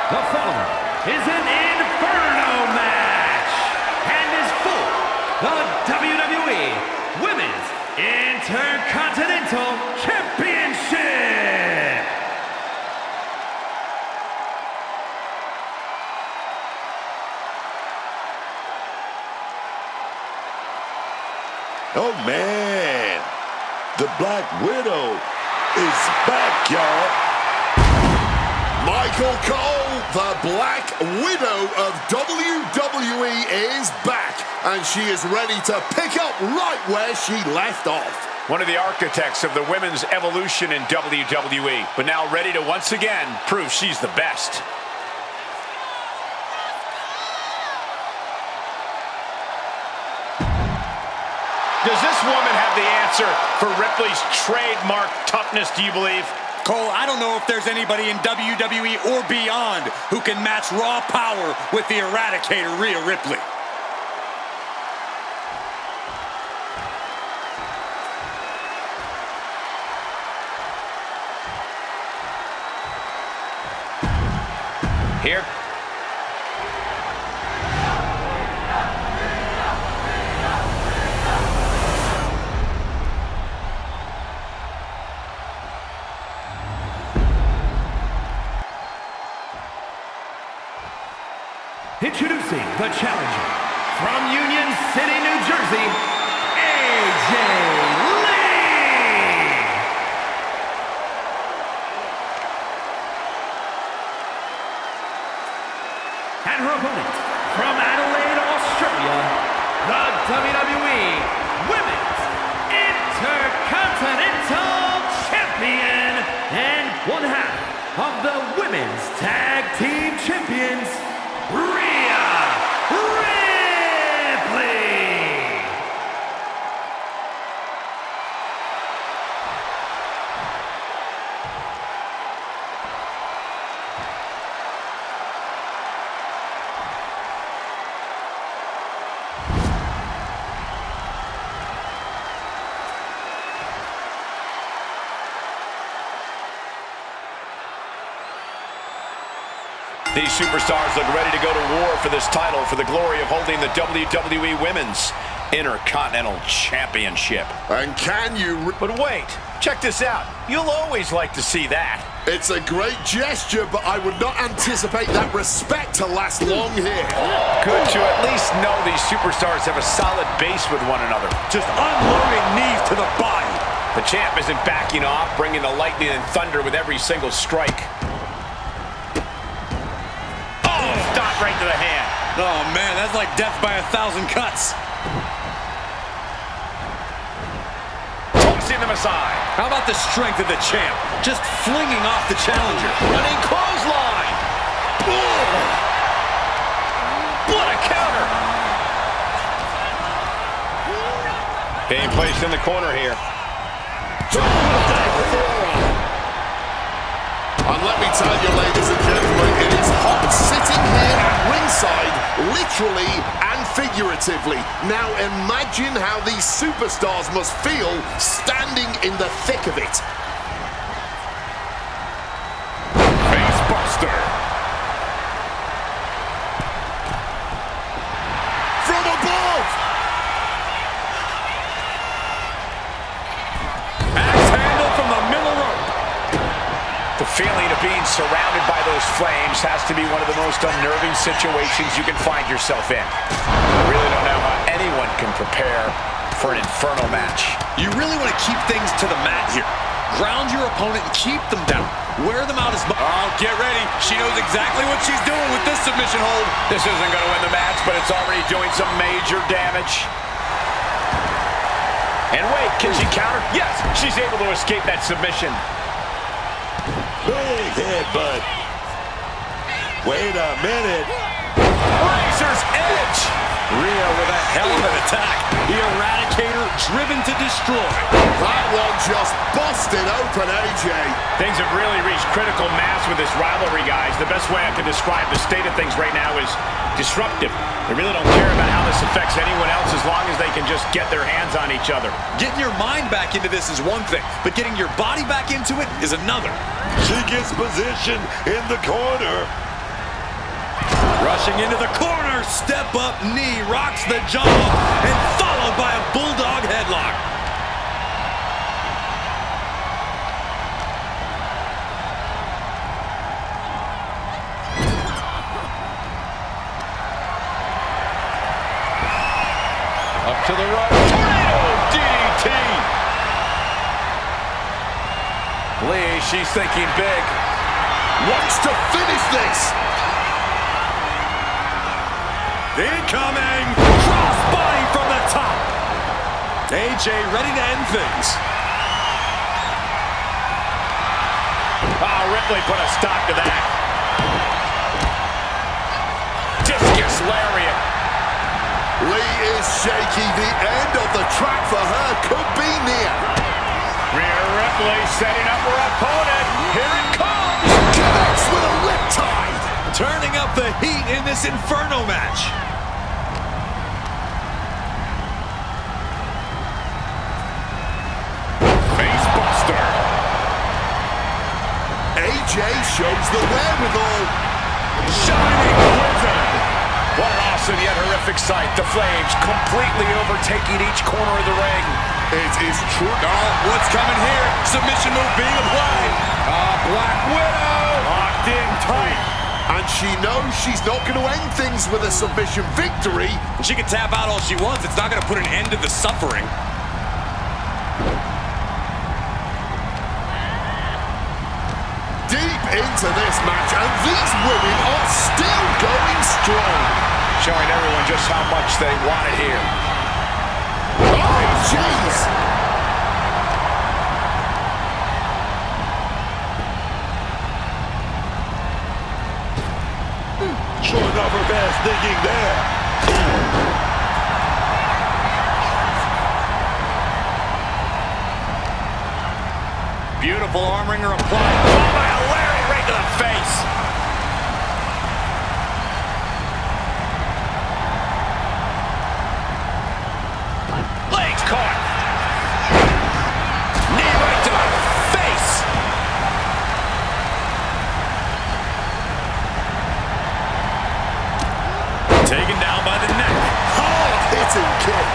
The following is an Inferno match and is for the WWE Women's Intercontinental Championship. Oh man, the Black Widow is back, y'all. Michael Cole, the Black Widow of WWE, is back, and she is ready to pick up right where she left off. One of the architects of the women's evolution in WWE, but now ready to once again prove she's the best. Does this woman have the answer for Ripley's trademark toughness, do you believe? Cole, I don't know if there's anybody in WWE or beyond who can match raw power with the Eradicator, Rhea Ripley. Here. Introducing the challenger from Union City, New Jersey, AJ Lee! And her opponent from Adelaide, Australia, the WWE Women's Intercontinental Champion and one half of the Women's Tag Team Champions, Rhea Ripley! These superstars look ready to go to war for this title for the glory of holding the WWE Women's Intercontinental Championship. And can you... But wait, check this out. You'll always like to see that. It's a great gesture, but I would not anticipate that respect to last long here. Good to at least know these superstars have a solid base with one another. Just unloading knees to the body. The champ isn't backing off, bringing the lightning and thunder with every single strike. Right to the hand. Oh, man, that's like death by 1,000 cuts. Tossing them aside. How about the strength of the champ? Just flinging off the challenger. Running clothesline. What a counter. Being placed in the corner here. And let me tell you, ladies and gentlemen, it is hot sitting here at ringside, literally and figuratively. Now imagine how these superstars must feel standing in the thick of it. Face buster. From above! Axe handle from the middle rope. The feeling of being surrounded by those flames has to be one of the most unnerving situations you can find yourself in. I really don't know how anyone can prepare for an Inferno match. You really want to keep things to the mat here. Ground your opponent and keep them down. Wear them out as much. Oh, get ready. She knows exactly what she's doing with this submission hold. This isn't going to win the match, but it's already doing some major damage. And wait, can she counter? Yes, she's able to escape that submission. Big headbutt. Wait a minute. Razor's edge. Rhea with a hell of an attack. The Eradicator driven to destroy. That one just busted open, AJ. Things have really reached critical mass with this rivalry, guys. The best way I can describe the state of things right now is disruptive. They really don't care about how this affects anyone else as long as they can just get their hands on each other. Getting your mind back into this is one thing, but getting your body back into it is another. She gets positioned in the corner. Rushing into the corner, step up knee, rocks the jaw, and followed by a bulldog headlock. Up to the right. Tornado DDT. Lee, she's thinking big. Wants to finish this. Incoming! Crossbody from the top! AJ ready to end things. Oh, Ripley put a stop to that. Discus lariat. Lee is shaky. The end of the track for her could be near. Rhea Ripley setting up her opponent. Here it comes! Connects with a riptide. Turning up the heat in this Inferno match. Facebuster. AJ shows the wherewithal. Shining Wizard. What an awesome yet horrific sight. The Flames completely overtaking each corner of the ring. It is true. Oh, what's coming here? Submission move being applied. Black Widow. Locked in tight. And she knows she's not going to end things with a submission victory. She can tap out all she wants. It's not going to put an end to the suffering. Deep into this match, and these women are still going strong. Showing everyone just how much they want it here. Oh, jeez. Showing off her best thinking there. Beautiful arm wringer applied. Oh, by a lariat right to the face. Legs caught. Knee right to the face. Taken down by the neck. Hard-hitting kick.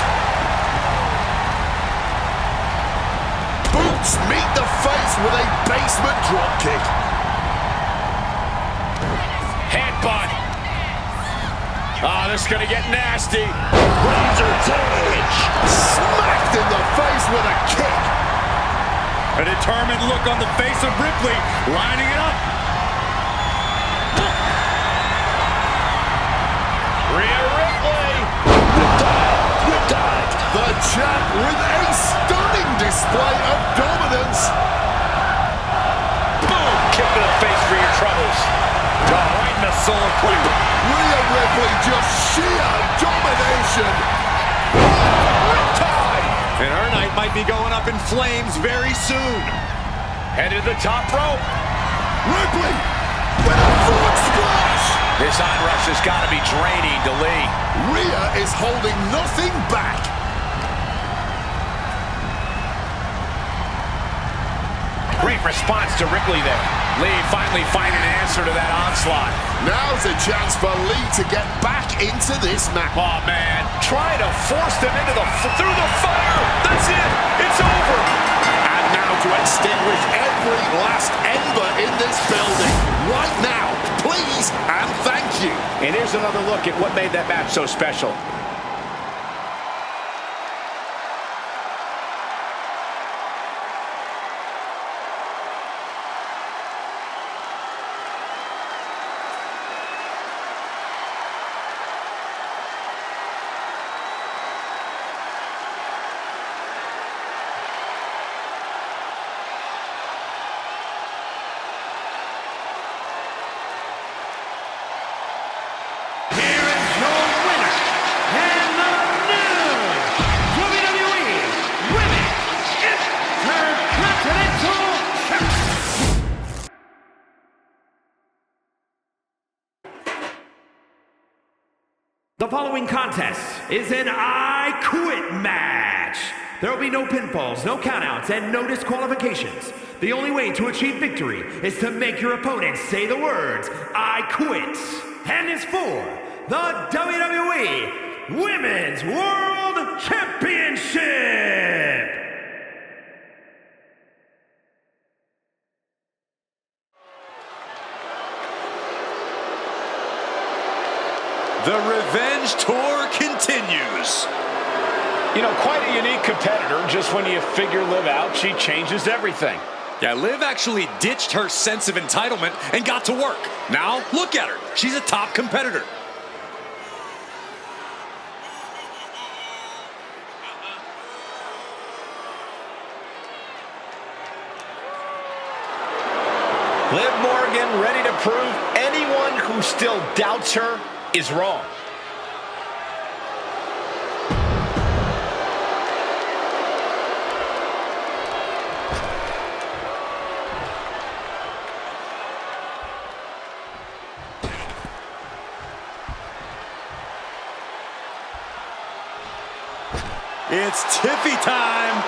Boots meet the face with a basement drop kick. Headbutt. Oh, this is going to get nasty. Razor's edge. Smacked in the face with a kick. A determined look on the face of Ripley, lining it up. Rhea Ripley. The champ with a stunning display of dominance. Boom. Kick to the face for your troubles. Right in the solar plexus. Rhea Ripley just sheer domination. Riptide. And her night might be going up in flames very soon. Headed to the top rope. Ripley with a frog splash. This onrush has got to be draining to Lee. Rhea is holding nothing back. Great response to Ripley there. Lee finally finding an answer to that onslaught. Now's a chance for Lee to get back into this match. Oh, man. Trying to force them into through the fire. That's it. It's over. And now to extinguish every last ember in this building. Right now, please and thank you. And here's another look at what made that match so special. The following contest is an I Quit match There will be no pinfalls, no countouts, and no disqualifications. The only way to achieve victory is to make your opponent say the words, "I quit." And it's for the WWE Women's World Championship! The Revenge Tour continues. You know, quite a unique competitor. Just when you figure Liv out, she changes everything. Yeah, Liv actually ditched her sense of entitlement and got to work. Now, look at her. She's a top competitor. Liv Morgan ready to prove anyone who still doubts her is wrong. It's Tiffy time.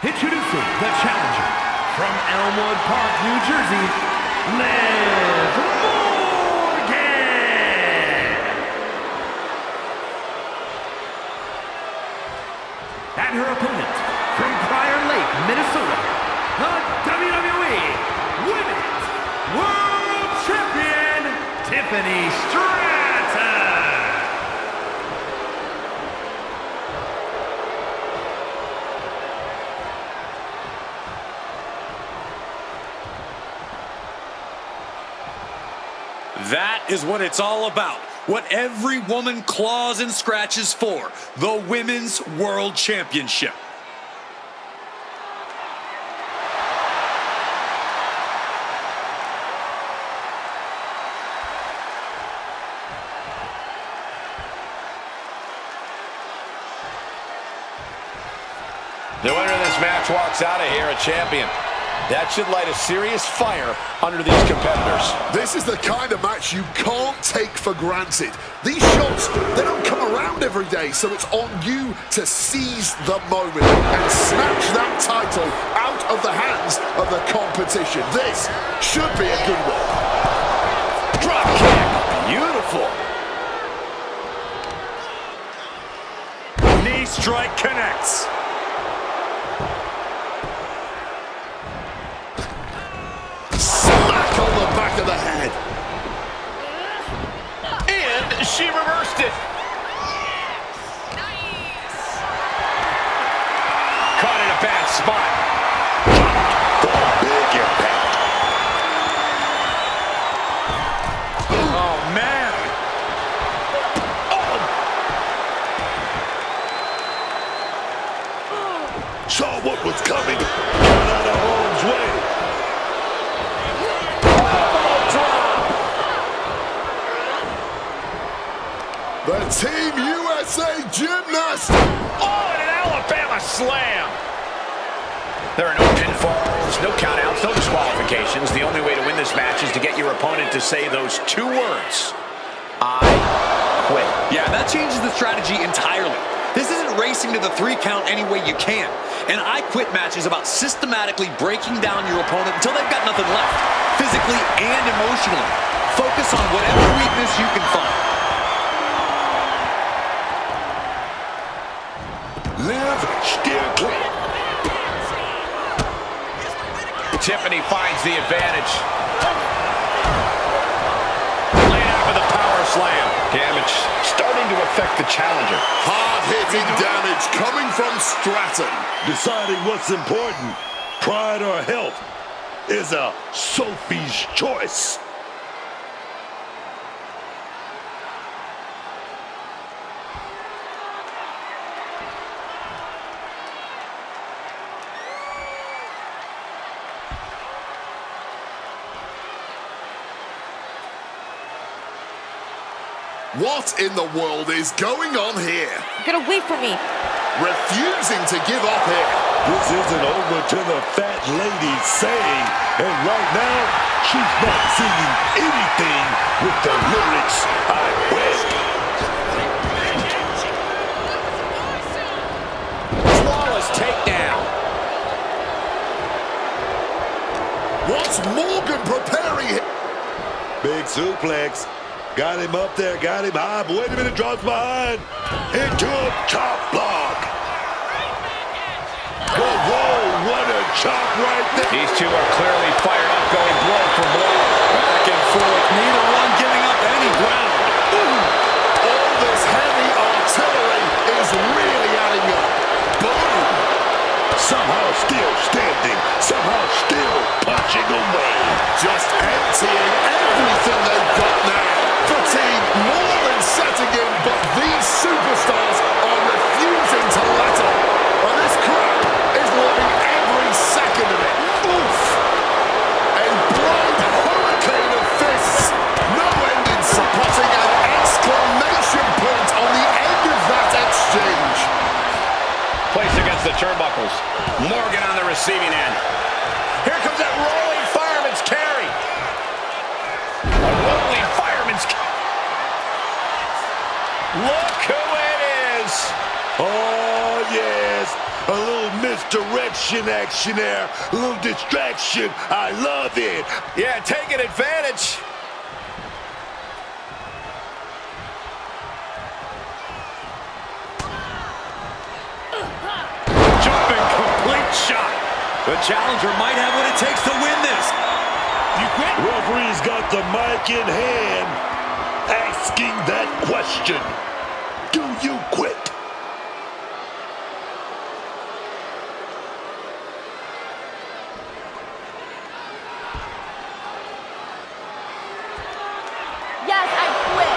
Introducing the challenger from Elmwood Park, New Jersey, Liv Morgan! And her opponent from Prior Lake, Minnesota, the WWE Women's World Champion, Tiffany Stratton! That is what it's all about. What every woman claws and scratches for. The Women's World Championship. The winner of this match walks out of here a champion. That should light a serious fire under these competitors. This is the kind of match you can't take for granted. These shots, they don't come around every day, so it's on you to seize the moment and snatch that title out of the hands of the competition. This should be a good one. Drop kick. Beautiful. Knee strike connects. Smack on the back of the head. And she reversed it. Caught in a bad spot. Big impact. Oh, man. Saw what was coming. Got out of harm's way. The Team USA Gymnast. Oh, and an Alabama slam. There are no pinfalls, no countouts, no disqualifications. The only way to win this match is to get your opponent to say those two words. I quit. Yeah, that changes the strategy entirely. This isn't racing to the 3 count any way you can. An I quit match is about systematically breaking down your opponent until they've got nothing left, physically and emotionally. Focus on whatever weakness you can find. Liv, steer clear. Tiffany finds the advantage. Laid out with a power slam. Damage starting to affect the challenger. Hard-hitting damage coming from Stratton. Deciding what's important, pride or health, is a Sophie's choice. What in the world is going on here? Get away from me. Refusing to give up here. This isn't over till the fat lady sing. And right now, she's not singing anything with the lyrics I quit. Flawless takedown. What's Morgan preparing? Big suplex. Got him up there, got him high. But wait a minute, drops behind. Into a chop block. Whoa, whoa, what a chop right there. These two are clearly fired up, going blow for blow. Back and forth, neither one giving up any ground. All this heavy artillery is really adding up. Boom! Somehow still standing, somehow still punching away. Just emptying everything they've got now. Fatigue more than setting in, but these superstars are refusing to let up. And this crowd is loving every second of it. Oof! A blind hurricane of fists. No end in supporting an exclamation point on the end of that exchange. Placed against the turnbuckles. Morgan on the receiving end. Here comes that rolling fireman's carry. A rolling fireman's carry. Look who it is. Oh, yes. A little misdirection action there. A little distraction. I love it. Yeah, taking advantage. Jumping complete shot. The challenger might have what it takes to win this. You quit? Referee's got the mic in hand, asking that question. Do you quit? Yes, I quit.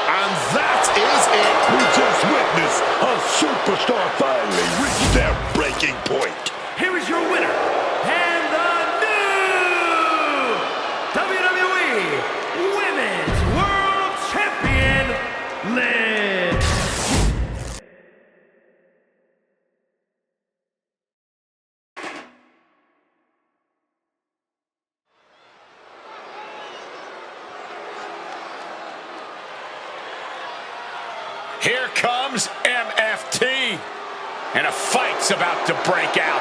And that is it. We just witnessed a superstar finally reach their breaking point. Here is your winner, and the new WWE Women's World Champion, Liv. Here comes MFT. And a fight's about to break out.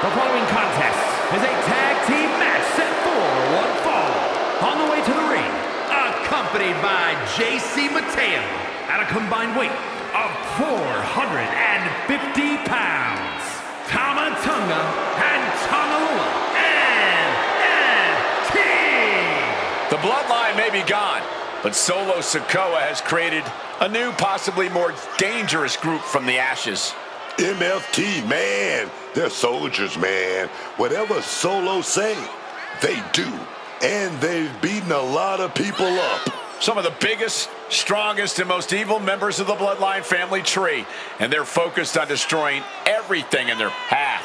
The following contest is a tag team match set for one fall. On the way to the ring, accompanied by JC Mateo at a combined weight of 450 pounds. Tama Tonga and Tamalua MFT. The bloodline may be gone, but Solo Sikoa has created a new, possibly more dangerous group from the ashes. MFT, man, they're soldiers, man. Whatever Solo say, they do. And they've beaten a lot of people up. Some of the biggest, strongest, and most evil members of the Bloodline family tree. And they're focused on destroying everything in their path.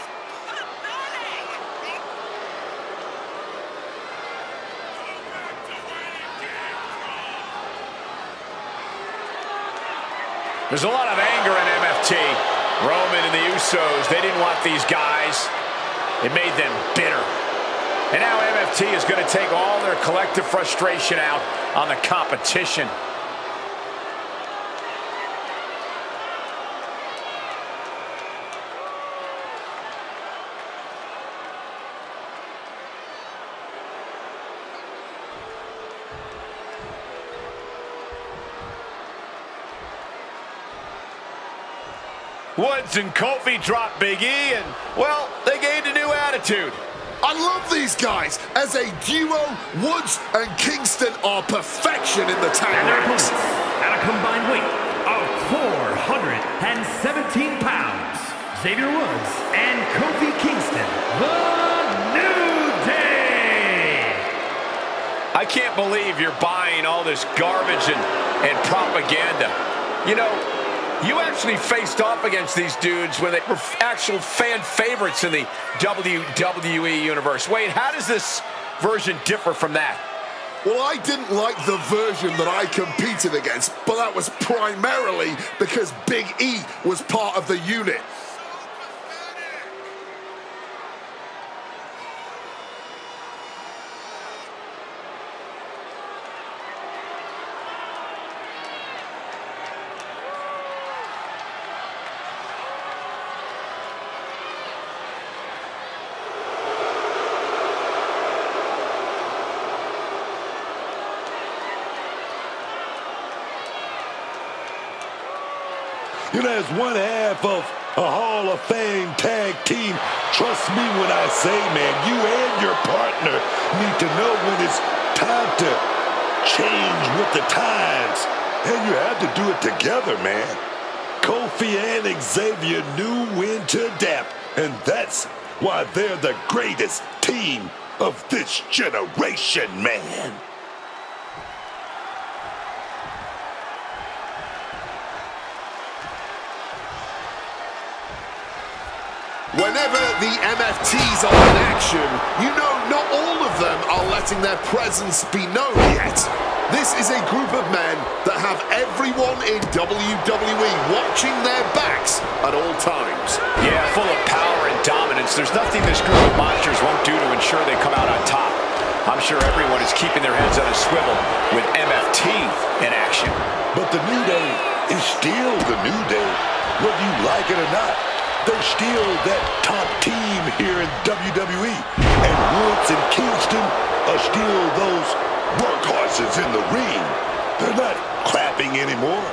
There's a lot of anger in MFT. Roman and the Usos, they didn't want these guys. It made them bitter. And now MFT is going to take all their collective frustration out on the competition. Woods and Kofi dropped Big E, and, well, they gained a new attitude. I love these guys. As a duo, Woods and Kingston are perfection in the tag And their ranks. opponents at a combined weight of 417 pounds. Xavier Woods and Kofi Kingston, the New Day. I can't believe you're buying all this garbage and propaganda. You know, you actually faced off against these dudes when they were actual fan favorites in the WWE Universe. Wade, how does this version differ from that? Well, I didn't like the version that I competed against, but that was primarily because Big E was part of the unit. You know, as one half of a Hall of Fame tag team, trust me when I say, man, you and your partner need to know when it's time to change with the times. And you have to do it together, man. Kofi and Xavier knew when to adapt, and that's why they're the greatest team of this generation, man. Whenever the MFTs are in action, you know not all of them are letting their presence be known yet. This is a group of men that have everyone in WWE watching their backs at all times. Yeah, full of power and dominance. There's nothing this group of monsters won't do to ensure they come out on top. I'm sure everyone is keeping their heads on a swivel with MFT in action. But the New Day is still the New Day, whether you like it or not. They're still that top team here in WWE. And Woods and Kingston are still those workhorses in the ring. They're not clapping anymore.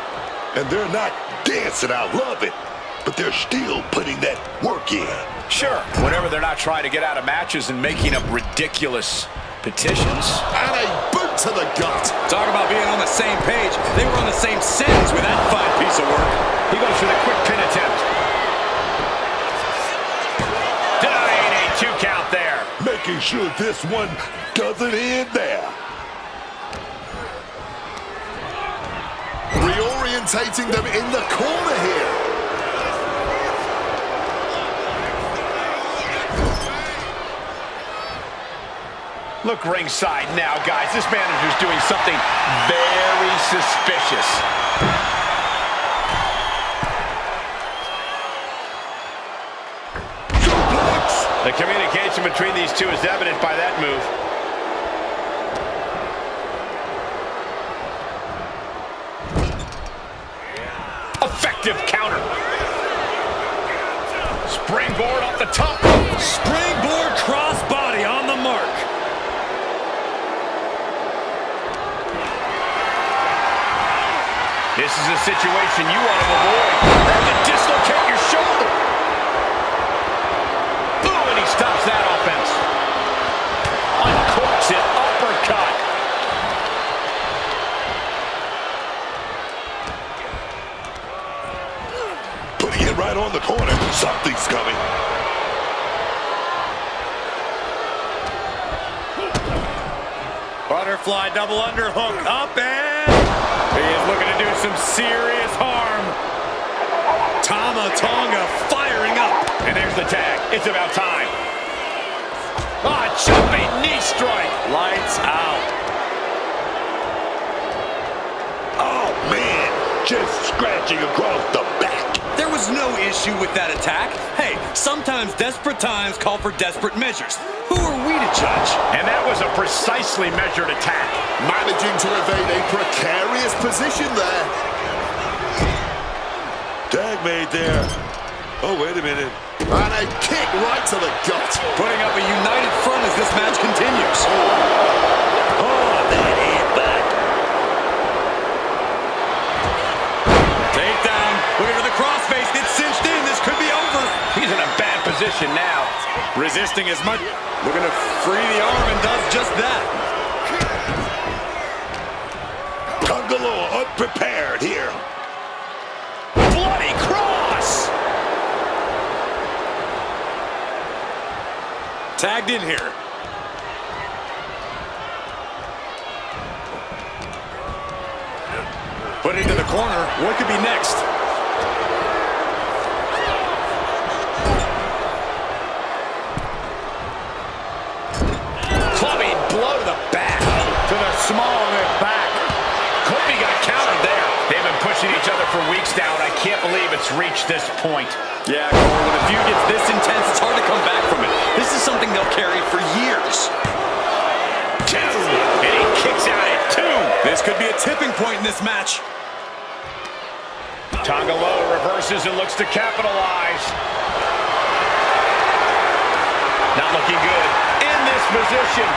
And they're not dancing. I love it. But they're still putting that work in. Sure, whenever they're not trying to get out of matches and making up ridiculous petitions. And a boot to the gut. Talk about being on the same page. They were on the same sentence with that fine piece of work. He goes for the quick pin attempt. Denying a 2 count there. Making sure this one doesn't end there. Reorientating them in the corner here. Look ringside now, guys. This manager's doing something very suspicious. The communication between these two is evident by that move. Effective counter. Springboard off the top. Springboard crossbody on the mark. This is a situation you want to avoid. Or to dislocate your shoulder. Boom, and he stops that offense. Uncorks it, uppercut. Putting it right on the corner. Something's coming. Butterfly double underhook up and he is looking to do some serious harm. Tama Tonga firing up. And there's the tag. It's about time. Ah, jumping knee strike. Lights out. Oh, man. Just scratching across the back. There was no issue with that attack. Hey, sometimes desperate times call for desperate measures. Who are we to judge? And that was a precisely measured attack. Managing to evade a precarious position there. Tag made there. Oh, wait a minute. And a kick right to the gut. Putting up a united front as this match continues. Oh, that headbutt. Takedown. Looking for the crossface. Gets cinched in. This could be over. He's in a bad position now. Resisting as much. Looking to free the arm and does just that. Tungaloa unprepared here. Bloody cross. Tagged in here. Put into the corner. What could be next? Clubbing blow to the back. To the small back. Kobe got countered there. They've been pushing each other for weeks now, and I can't believe it's reached this point. Yeah, Cole, when a feud gets this intense, it's hard to come back from it. This is something they'll carry for years. 2, and he kicks out at 2. This could be a tipping point in this match. Tonga Loa reverses and looks to capitalize. Not looking good in this position.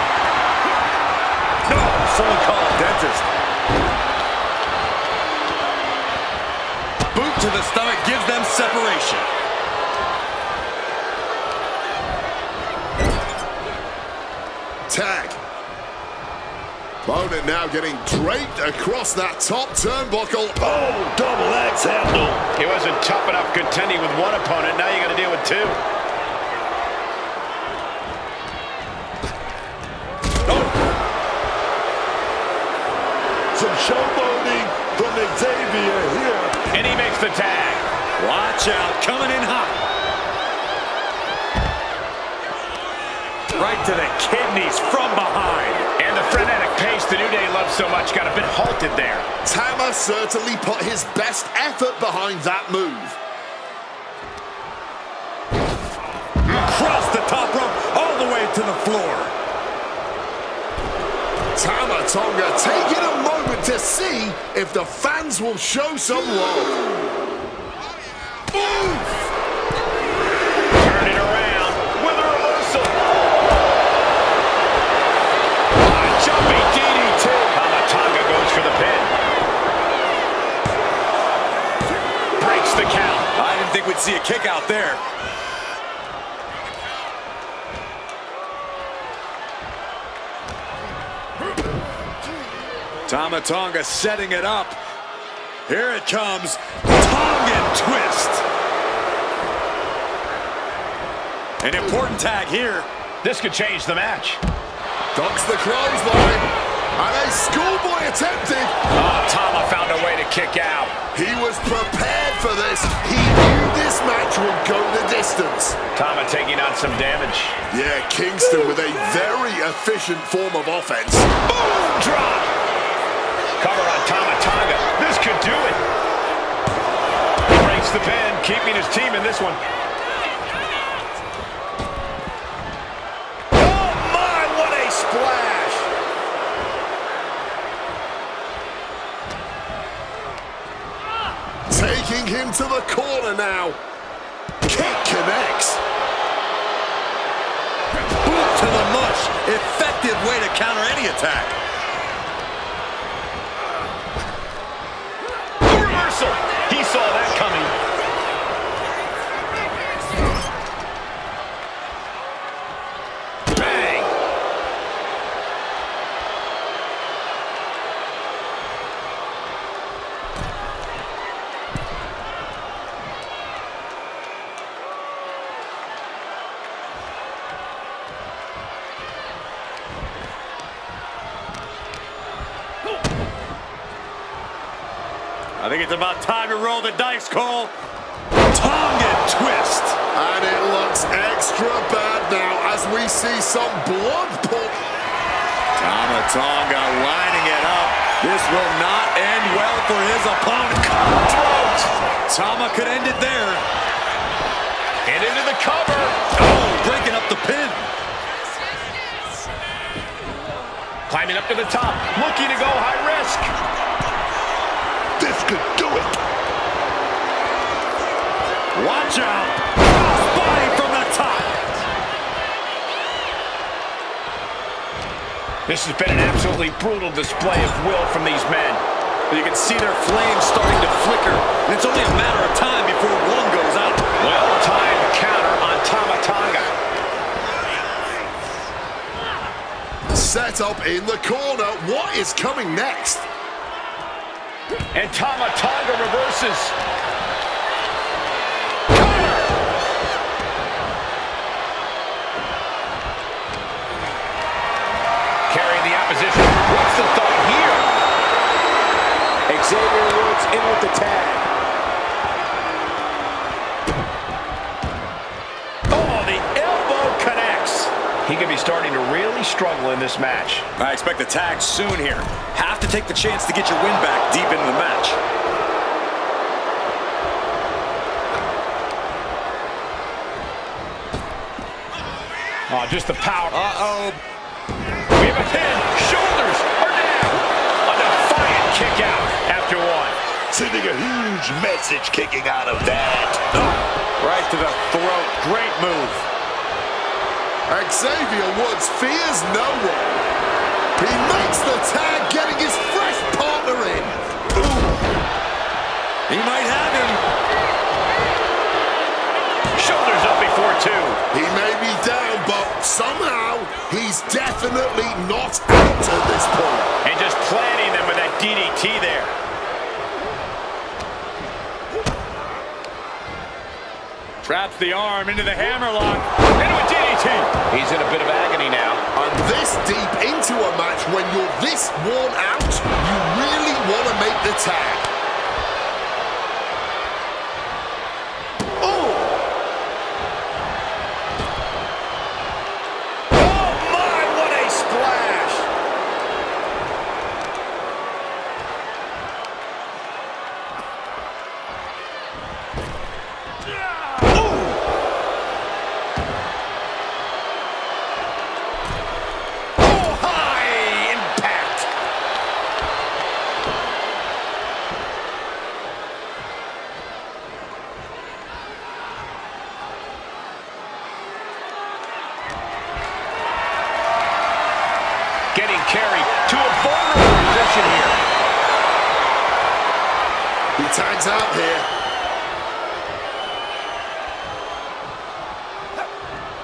No, someone call a dentist. Boot to the stomach gives them separation. Tag. Opponent now getting draped across that top turnbuckle. Oh, double axe handle. It wasn't tough enough contending with one opponent. Now you got to deal with 2. Some showboating from Xavier here. And he makes the tag. Watch out, coming in hot. Right to the kidneys from behind. And the frenetic pace the New Day loves so much got a bit halted there. Tama certainly put his best effort behind that move. Across the top rope, all the way to the floor. Tama Tonga taking a moment to see if the fans will show some love. Oof! Turn it around with a reversal. Jumping DDT. Tama Tonga goes for the pin. Breaks the count. I didn't think we'd see a kick out there. Tama Tonga setting it up. Here it comes. Tongan twist. An important tag here. This could change the match. Ducks the clothesline. And a schoolboy attempted. Oh, Tama found a way to kick out. He was prepared for this. He knew this match would go the distance. Tama taking on some damage. Yeah, Kingston with a very efficient form of offense. Boom! Drop! Cover on Tama Tonga. This could do it. He breaks the pin, keeping his team in this one. Oh my, what a splash! Taking him to the corner now. Kick connects. Boot to the mush. Effective way to counter any attack. Reversal. He saw that coming. Bang. I think it's about time to roll the dice, Cole. Tongan twist. And it looks extra bad now as we see some blood pull. Tama Tonga lining it up. This will not end well for his opponent. Throat. Tama could end it there. And into the cover. Oh, breaking up the pin. Climbing up to the top. Looking to go high risk. This could do it. Watch out. Crossbody from the top. This has been an absolutely brutal display of will from these men. You can see their flames starting to flicker. And it's only a matter of time before one goes out. Well-timed counter on Tama Tonga. Set up in the corner. What is coming next? And Tama Tonga reverses. Carrying the opposition. What's the thought here? Xavier Woods in with the tag. Oh, the elbow connects. He could be starting to really struggle in this match. I expect a tag soon here. Have to take the chance to get your win back deep into the match. Oh, just the power. Uh-oh. We have a pin. Shoulders are down. A defiant kick out after one. Sending a huge message kicking out of that. Right to the throat. Great move. Xavier Woods fears no one. He makes the tag, getting his fresh partner in. He might have him. Shoulders up before two. He may be down, but somehow he's definitely not out at this point. And just planting them with that DDT there. Traps the arm into the hammerlock. Into a DDT. He's in a bit of agony now. And this deep into a match, when you're this worn out, you really want to make the tag. Oh! Oh my, what a splash! Getting carried to a vulnerable position here. He tags out here.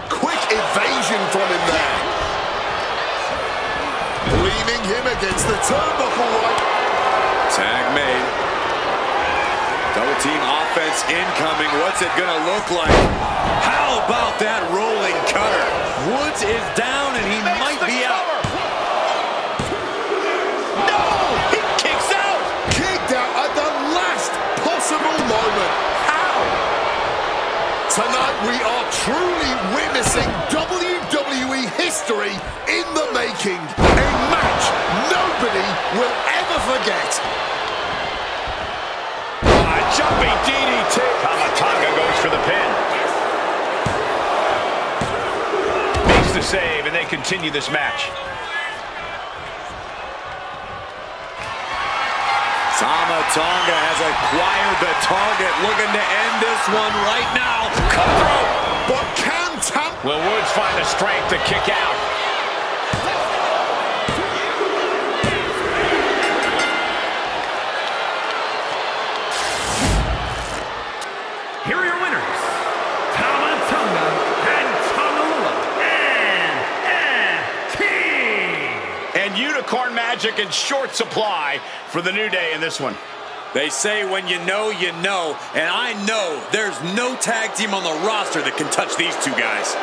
Quick evasion from him there. Leaning him against the turnbuckle right. Tag made. Double team offense incoming. What's it gonna look like? How about that rolling cutter? Woods is down and he might be out. No! He kicks out! Kicked out at the last possible moment. How? Tonight we are truly witnessing WWE history in the making. A match nobody will ever forget. Jumping DDT. Tamatanga goes for the pin. Makes the save, and they continue this match. Tamatanga has acquired the target, looking to end this one right now. Cutthroat. But can Tam... Will Woods find the strength to kick out? Here are your winners, Tamatanga and Tongalua NXT. And Unicorn Magic in short supply for the New Day in this one. They say when you know, and I know there's no tag team on the roster that can touch these two guys.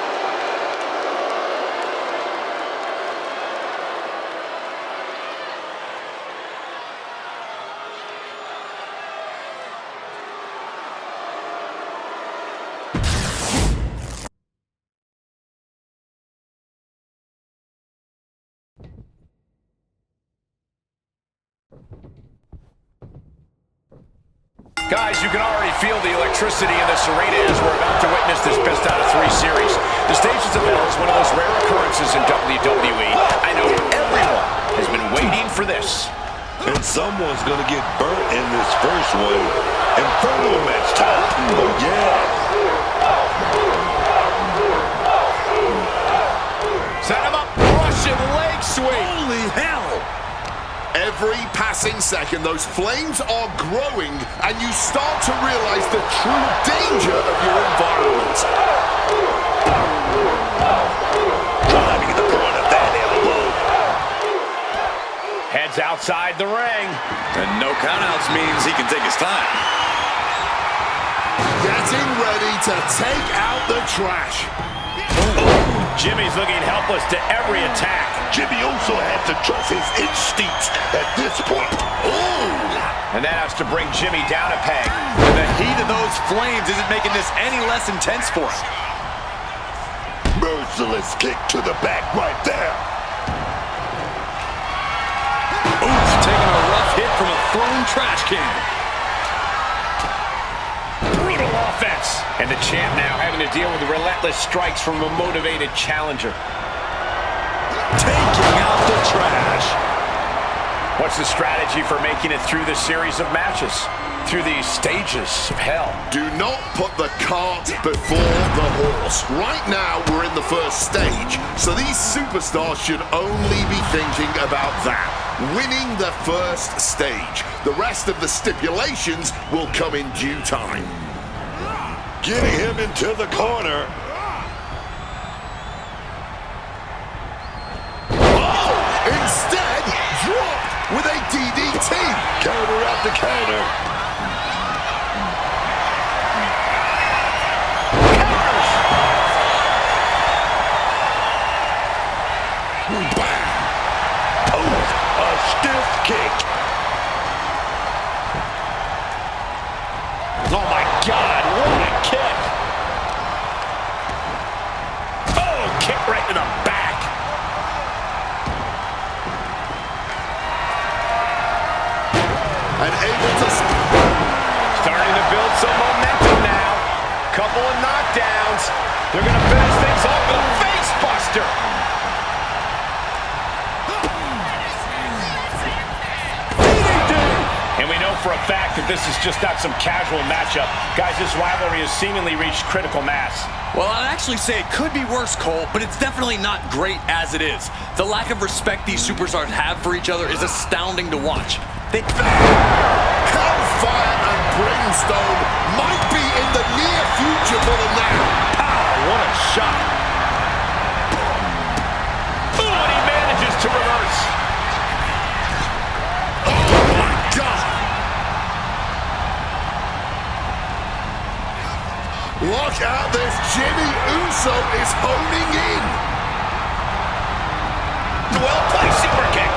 Guys, you can already feel the electricity in this arena as we're about to witness this best out of three series. The Stations of Hell is one of those rare occurrences in WWE. I know everyone has been waiting for this. And someone's going to get burnt in this first one. Inferno match time. Oh, yeah. Set him up. Russian leg sweep. Holy hell! Every passing second, those flames are growing, and you start to realize the true danger of your environment. Driving the point of that elbow. Heads outside the ring. And no countouts means he can take his time. Getting ready to take out the trash. Jimmy's looking helpless to every attack. Jimmy also has to trust his instincts at this point. Ooh! And that has to bring Jimmy down a peg. And the heat of those flames isn't making this any less intense for him. merciless kick to the back right there. Oof, taking a rough hit from a thrown trash can. Brutal offense. And the champ now having to deal with the relentless strikes from a motivated challenger. Taking out the trash. What's the strategy for making it through this series of matches? Through these stages of hell? Do not put the cart before the horse. Right now, we're in the first stage, so these superstars should only be thinking about that. Winning the first stage. The rest of the stipulations will come in due time. Getting him into the corner. Oh! Instead, dropped with a DDT. Counter after counter. Kick. Oh my God, what a kick! Oh, kick right to the back. And able to... Starting to build some momentum now. Couple of knockdowns. They're going to finish things off with a face buster. And we know for a fact that this is just not some casual matchup. Guys, this rivalry has seemingly reached critical mass. Well, I'd actually say it could be worse, Cole, but it's definitely not great as it is. The lack of respect these superstars have for each other is astounding to watch. Hellfire and Brimstone might be in the near future for them now. Pow, what a shot. Oh, and he manages to reverse. Oh, my God. Look at this. Jimmy Uso is honing in. Well-placed super kick.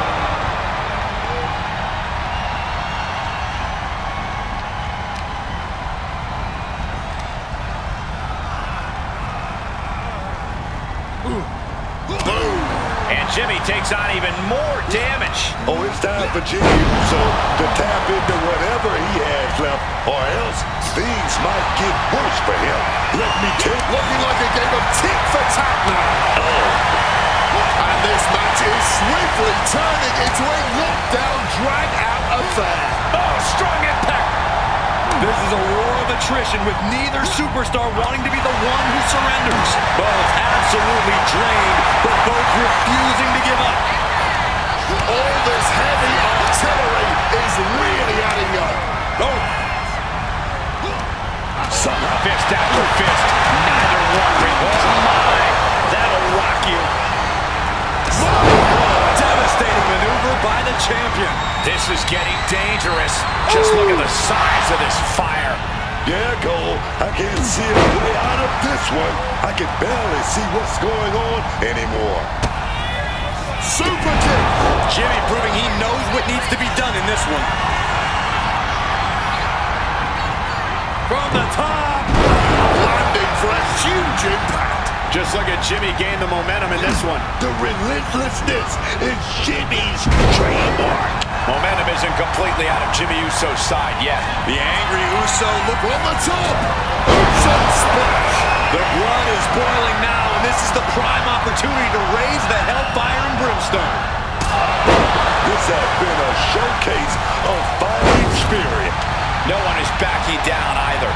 And Jimmy takes on even more damage. Oh, it's time for Jimmy Uso to tap into whatever he has left, or else things might get worse for him. Let me tell you. Looking like a game of tit for tat now. And this match is swiftly turning into a knockdown, drag-out affair. Oh, strong impact. This is a war of attrition with neither superstar wanting to be the one who surrenders. Both absolutely drained, but both refusing to give up. All this heavy artillery is really adding up. Oh. Somehow fist after fist. Neither one rewards. Oh my, that'll rock you. Devastating maneuver by the champion. This is getting dangerous. Just look at the size of this fire. Yeah, Cole, I can't see a way out of this one. I can barely see what's going on anymore. Super kick. Jimmy proving he knows what needs to be done in this one. From the top. Landing for a huge impact. Just look at Jimmy gain the momentum in this one. The relentlessness is Jimmy's trademark. Momentum isn't completely out of Jimmy Uso's side yet. The angry Uso look From the top. Uso splash. The blood is boiling now, and this is the prime opportunity to raise the Hellfire and Brimstone. This has been a showcase of fighting spirit. No one is backing down either.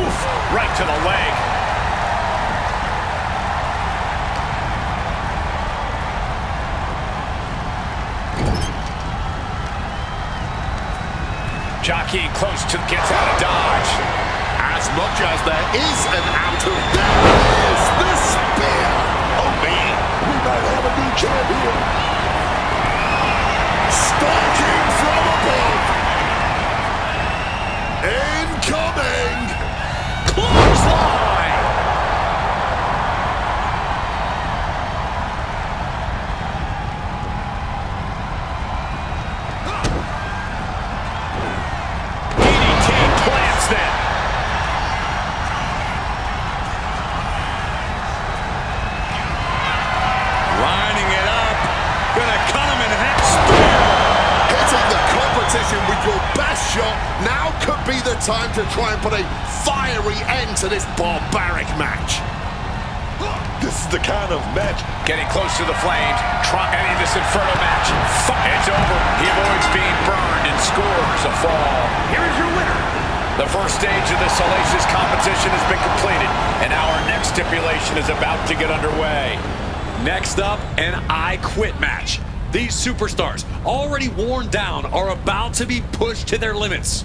Oof, right to the leg. Jockey close to gets out of dodge. As much as there is an out of there is the spear. Oh, man, we might have a new champion. Stalking from above. Incoming. Clothesline. DDT plants be the time to try and put a fiery end to this barbaric match. This is the kind of match. Getting close to the flames, ending this Inferno match. It's over. He avoids being burned and scores a fall. Here is your winner. The first stage of this hellacious competition has been completed, and now our next stipulation is about to get underway. Next up, an I Quit match. These superstars, already worn down, are about to be pushed to their limits.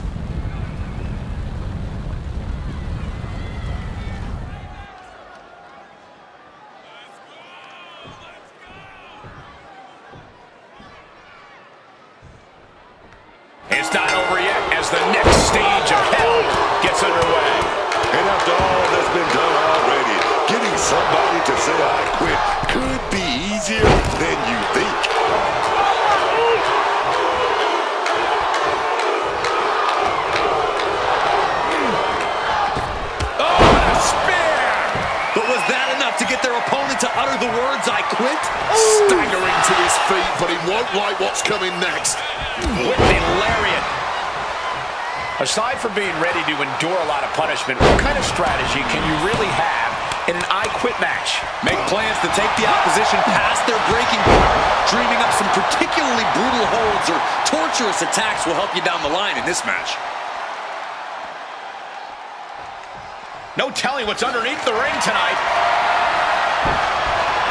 It's not over yet as the next stage of hell gets underway. And after all that's been done already, getting somebody to say I quit could be easier than you think. Oh, and a spear! But was that enough to get their opponent to utter the words, I quit? Staggering to his feet, but he won't like what's coming next. Whipping lariat. Aside from being ready to endure a lot of punishment, what kind of strategy can you really have in an I Quit match? Make plans to take the opposition past their breaking point. Dreaming up some particularly brutal holds or torturous attacks will help you down the line in this match. No telling what's underneath the ring tonight.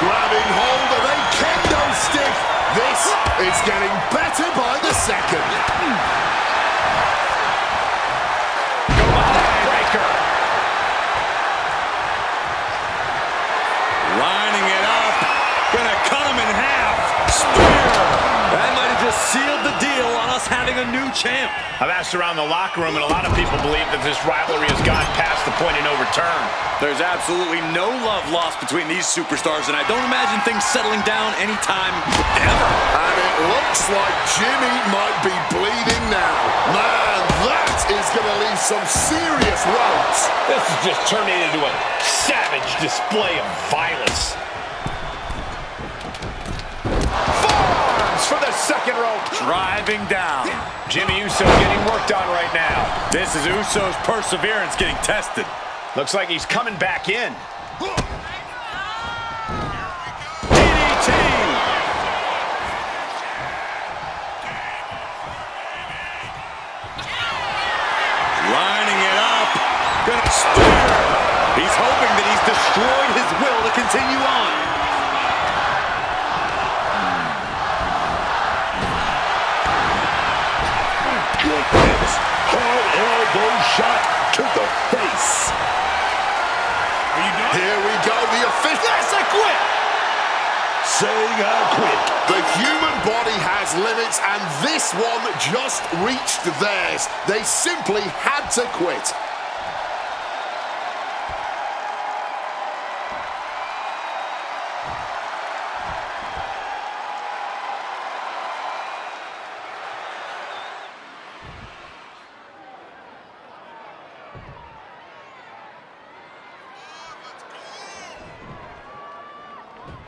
Grabbing hold of a kendo stick. This is getting better by the second. Breaker. Lining it up. Gonna cut him in half. Spear. That might have just sealed the deal on us having a new champ. I've asked around the locker room, and a lot of people believe that this rivalry has gone past the point of no return. There's absolutely no love lost between these superstars, and I don't imagine things settling down anytime ever. And it looks like Jimmy might be bleeding now. Man, that is going to leave some serious welts. This is just turning into a savage display of violence. Forearms for the second rope. Driving down. Jimmy Uso getting worked on right now. This is Uso's perseverance getting tested. Looks like he's coming back in. DDT! Lining it up. Gonna spear. He's hoping that he's destroyed his will to continue on. Goodness. Hard elbow shot to the face. Here we go, the official. Yes, I quit! Saying I quit. The human body has limits, and this one just reached theirs. They simply had to quit.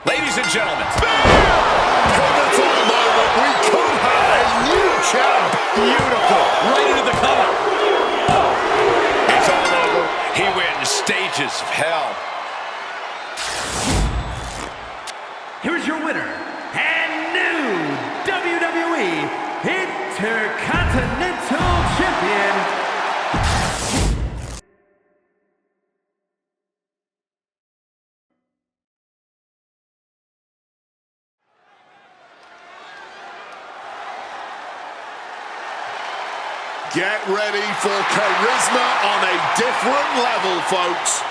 Ladies and gentlemen, Pivotal moment, we could have a new champ. beautiful. Right into the cover. It's all over. He wins stages of hell. Here's your winner and new WWE Intercontinental Champion, Get ready for charisma on a different level, folks.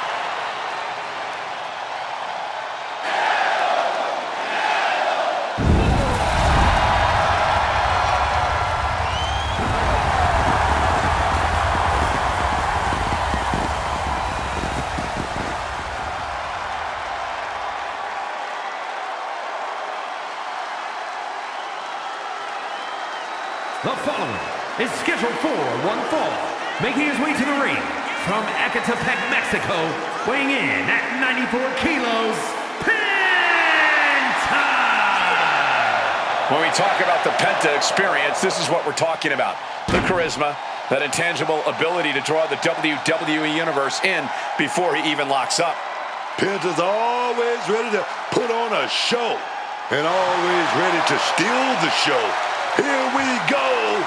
The following is scheduled for one fall, making his way to the ring from Ecatepec, Mexico, weighing in at 94 kilos, Penta! When we talk about the Penta experience, this is what we're talking about. The charisma, That intangible ability to draw the WWE Universe in before he even locks up. Penta's always ready to put on a show and always ready to steal the show. Here we go.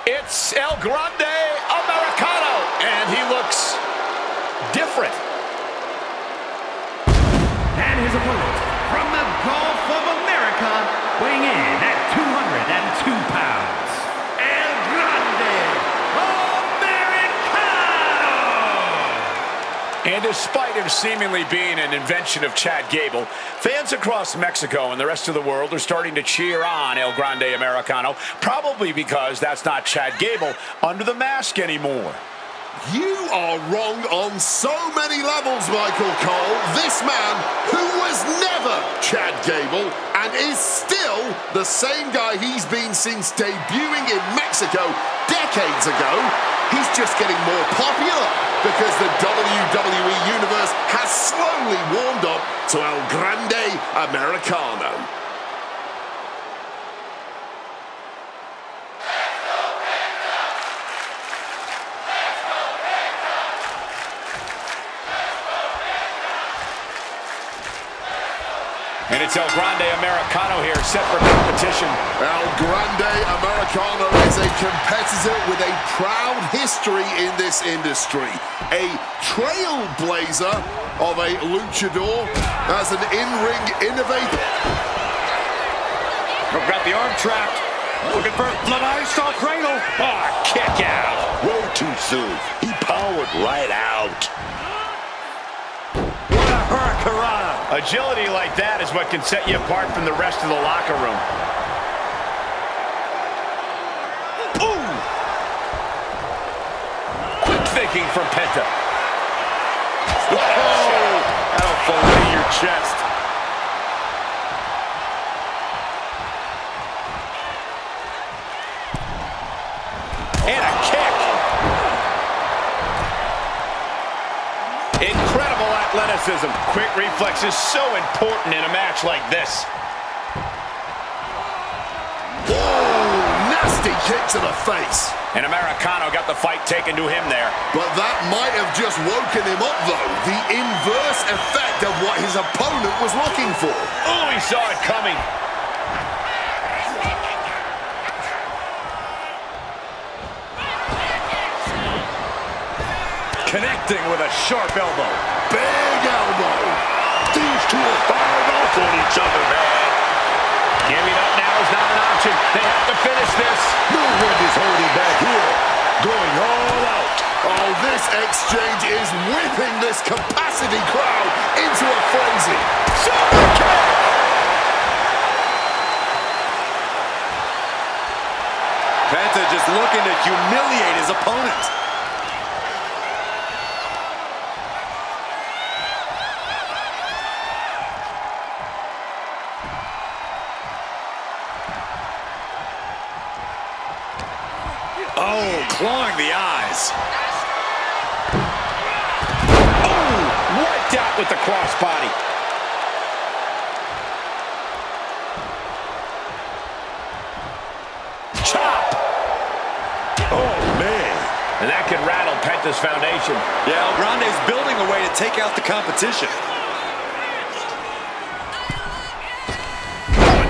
It's El Grande Americano, and he looks different. And his opponent, from the Gulf of America, weighing in at 202 pounds, El Grande Americano! And despite him seemingly being an invention of Chad Gable, fans across Mexico and the rest of the world are starting to cheer on El Grande Americano, probably because that's not Chad Gable under the mask anymore. You are wrong on so many levels, Michael Cole. This man, who was never Chad Gable and is still the same guy he's been since debuting in Mexico decades ago, he's just getting more popular because the WWE Universe has slowly warmed up to El Grande Americano. And it's El Grande Americano here, set for competition. El Grande Americano is a competitor with a proud history in this industry. A trailblazer of a luchador as an in-ring innovator. We've got the arm trapped. Looking for Lanai-style cradle. Oh, kick out. Way too soon. He powered right out. What a hurricanrana. Agility like that is what can set you apart from the rest of the locker room. Ooh! Quick thinking from Penta. Oh! That'll fillet your chest. And a kick. Incredible athleticism. Quick reflexes so important in a match like this. Whoa, nasty kick to the face. And Americano got the fight taken to him there. But that might have just woken him up, though. The inverse effect of what his opponent was looking for. Oh, he saw it coming. Connecting with a sharp elbow. Big elbow. These two are fired off on each other, man. Giving up now is not an option. They have to finish this. No one is holding back here. Going all out. Oh, this exchange is whipping this capacity crowd into a frenzy. Super kick! Penta just looking to humiliate his opponent. Oh, clawing the eyes. Oh, wiped out with the crossbody. Chop! Oh, man. And that could rattle Penta's foundation. Yeah, El Grande's building a way to take out the competition.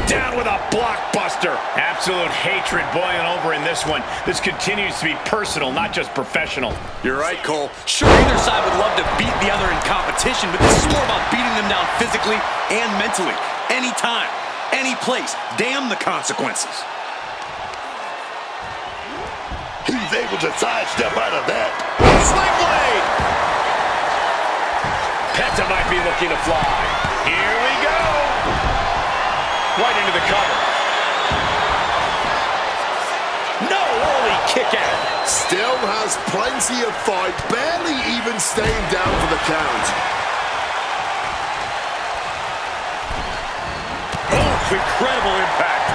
Down with a blockbuster. Absolute hatred boiling over in this one. This continues to be personal, not just professional. You're right, Cole. Sure, either side would love to beat the other in competition, but this is more about beating them down physically and mentally. Anytime, any place. Damn the consequences. He's able to sidestep out of that. Sling blade! Penta might be looking to fly. Here we go! Right into the cover. No, holy kick out. Still has plenty of fight, barely even staying down for the count. incredible impact.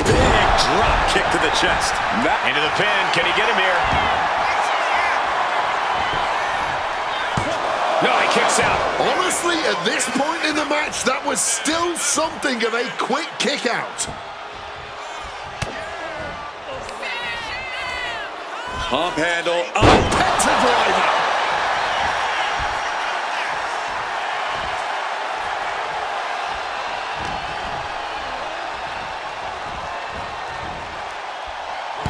Big drop kick to the chest. Into the pin. Can he get him here? No, he kicks out. Honestly, at this point in the match, that was still something of a quick kick out. Pump handle. Oh, Penta driver.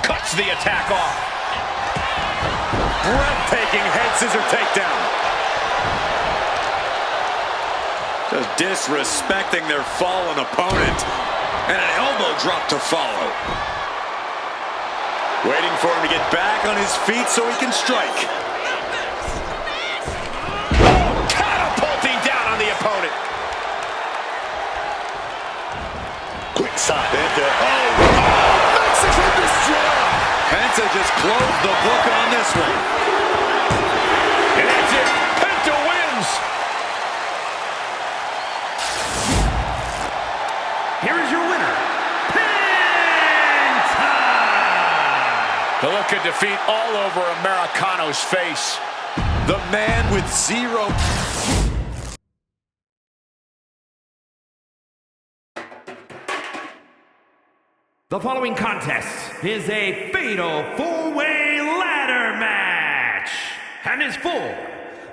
Cuts the attack off. breathtaking head scissor takedown. Just disrespecting their fallen opponent. And an elbow drop to follow. Waiting for him to get back on his feet so he can strike. Catapulting down on the opponent. Quick side. Mexican destroyer. Penta just closed the book on this one. And that's it. Penta wins. Here is your winner, Penta! The look of defeat all over Americano's face. The man with zero. The following contest is a fatal four-way ladder match and is for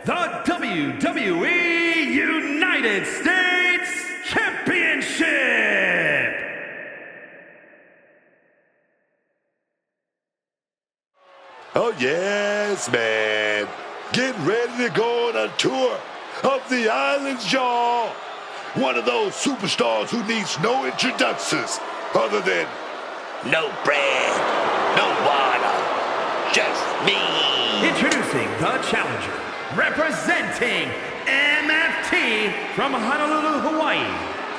the WWE United States Championship. Oh, yes, man. Get ready to go on a tour of the islands, y'all. One of those superstars who needs no introductions other than no bread, no water, just me. Introducing the challenger, representing MFT from Honolulu, Hawaii,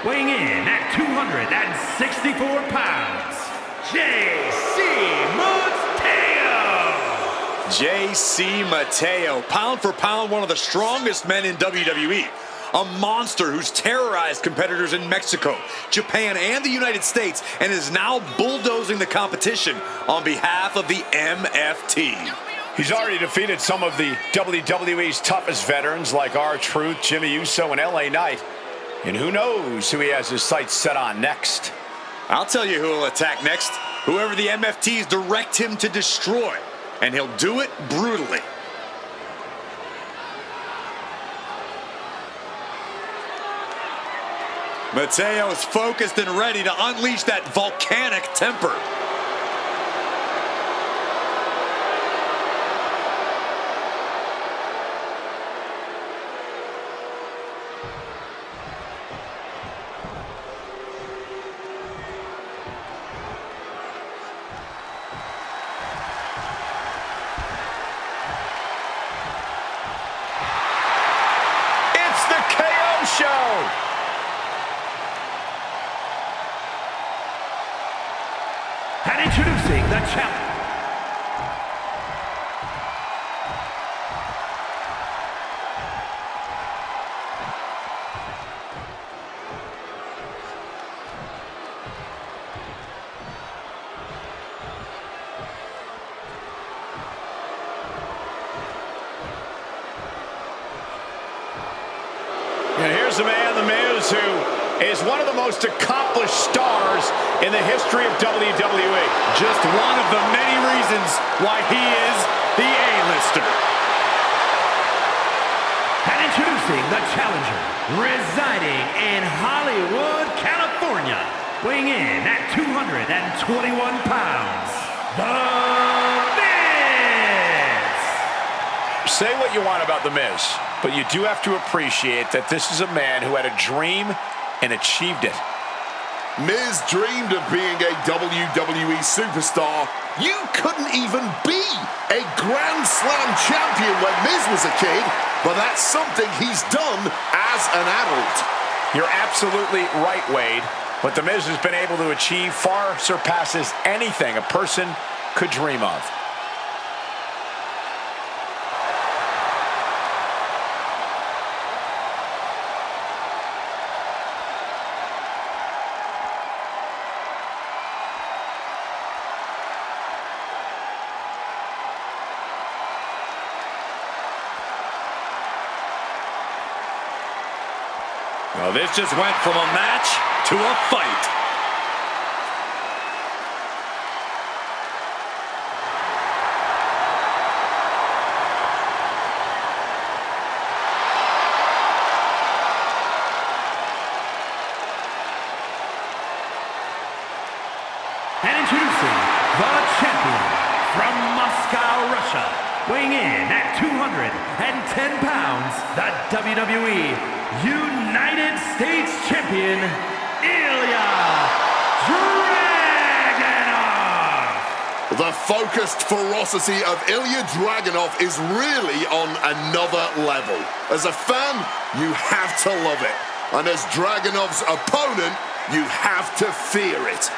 weighing in at 264 pounds, JC Mateo, pound for pound, one of the strongest men in WWE. A monster who's terrorized competitors in Mexico, Japan, and the United States, and is now bulldozing the competition on behalf of the MFT. He's already defeated some of the WWE's toughest veterans like R-Truth, Jimmy Uso, and LA Knight. And who knows who he has his sights set on next. I'll tell you who will attack next. Whoever the MFTs direct him to destroy. And he'll do it brutally. Mateo is focused and ready to unleash that volcanic temper. It's the KO Show! And introducing the challenger. And here's the man, The Miz, who is one of the most accomplished stars in the history of WWE. Just one of the many reasons why he is the A-lister. And introducing the challenger, residing in Hollywood, California, weighing in at 221 pounds, The Miz! Say what you want about The Miz, but you do have to appreciate that this is a man who had a dream and achieved it. Miz dreamed of being a WWE superstar. You couldn't even be a Grand Slam champion when Miz was a kid, but that's something he's done as an adult. You're absolutely right, Wade. What The Miz has been able to achieve far surpasses anything a person could dream of. Well, this just went from a match to a fight. And introducing the champion from Moscow, Russia, weighing in at 210 pounds, the WWE United States Champion, Ilya Dragunov. The focused ferocity of Ilya Dragunov is really on another level. As a fan, you have to love it. And as Dragunov's opponent, you have to fear it.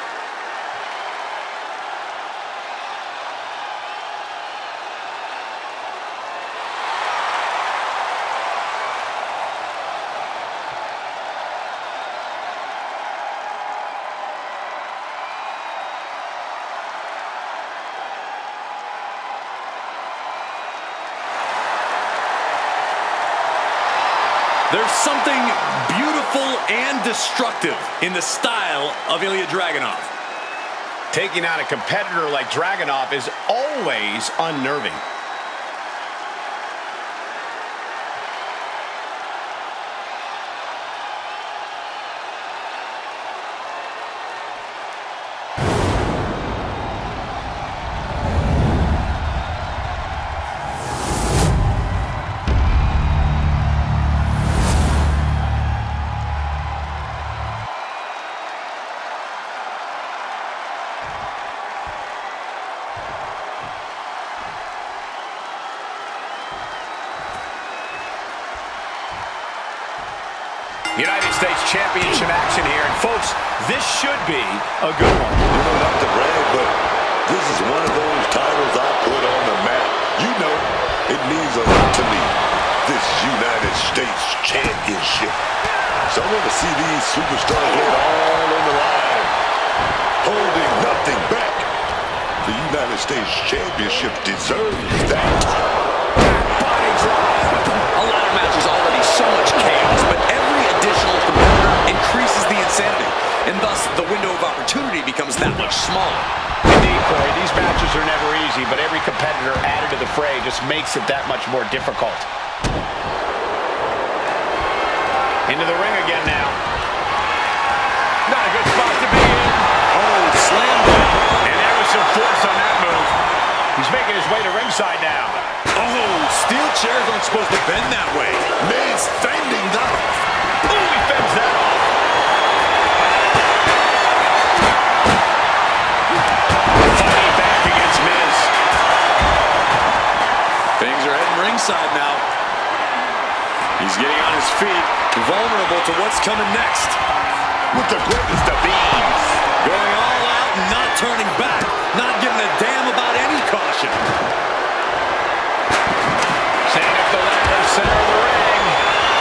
There's something beautiful and destructive in the style of Ilya Dragunov. Taking out a competitor like Dragunov is always unnerving. United States Championship action here. And folks, this should be a good one. You know, not to brag, but this is one of those titles I put on the map. You know, it means a lot to me. This United States Championship. So I want to see these superstars lay it all on the line, holding nothing back. The United States Championship deserves that. Body drop. A ladder match is already so much chaos, but every additional competitor increases the insanity, and thus the window of opportunity becomes that much smaller. Indeed, Corey, these matches are never easy, but every competitor added to the fray just makes it that much more difficult. Into the ring again now. Not a good spot to be in. Oh, slam down. And there was some force on that move. He's making his way to ringside now. Oh, steel chairs aren't supposed to bend that way. Miz fending that off. Oh, he fends that off. Fighting back against Miz. Things are heading ringside now. He's getting on his feet, vulnerable to what's coming next. With the greatest of ease. Going all out and not turning back, not giving a damn about any caution. Setting up the ladder, center of the ring.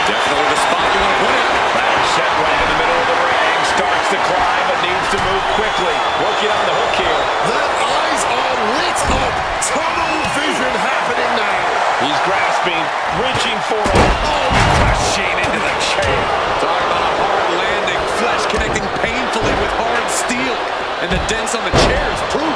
Definitely the spot you want to put it. Ladder set right in the middle of the ring. Starts to climb, but needs to move quickly. Working on the hook here. Their eyes are lit up. Tunnel vision happening now. He's grasping, reaching for it. Oh, crushing into the chair. Talk about a hard landing, flesh connecting painfully with hard steel. And the dents on the chairs prove